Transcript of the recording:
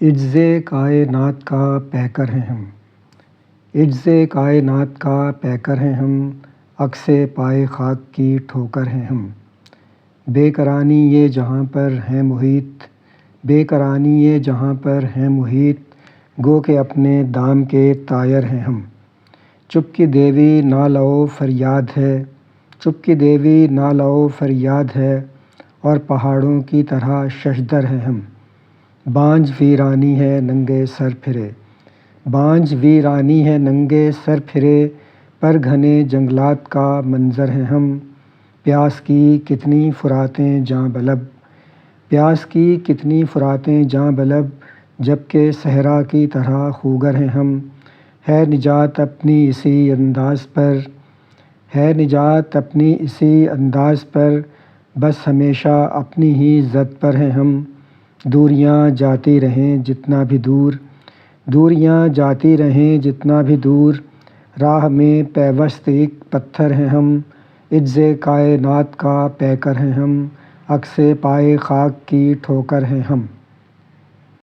عجز کائنات کا پیکر ہیں ہم، عجز کائنات کا پیکر ہیں ہم، عکس پائے خاک کی ٹھوکر ہیں ہم۔ بے قرانی یہ جہاں پر ہیں محیط، بے قرانی یہ جہاں پر ہیں محیط، گو کہ اپنے دام کے طائر ہیں ہم۔ چپ کی دیوی نالہ و فریاد ہے، چپ کی دیوی نالہ و فریاد ہے، اور پہاڑوں کی طرح ششدر ہیں ہم۔ بانجھ ویرانی ہے ننگے سر پھرے، بانجھ ویرانی ہے ننگے سر پھرے، پر گھنے جنگلات کا منظر ہیں ہم۔ پیاس کی کتنی فراتیں جاں بلب، پیاس کی کتنی فراتیں جاں بلب، جبکہ صحرا کی طرح خوگر ہیں ہم۔ ہے نجات اپنی اسی انداز پر، ہے نجات اپنی اسی انداز پر، بس ہمیشہ اپنی ہی زد پر ہیں ہم۔ دوریاں جاتی رہیں جتنا بھی دور، دوریاں جاتی رہیں جتنا بھی دور، راہ میں پیوست ایک پتھر ہیں ہم۔ عجز کائنات کا پیکر ہیں ہم، عکس پائے خاک کی ٹھوکر ہیں ہم۔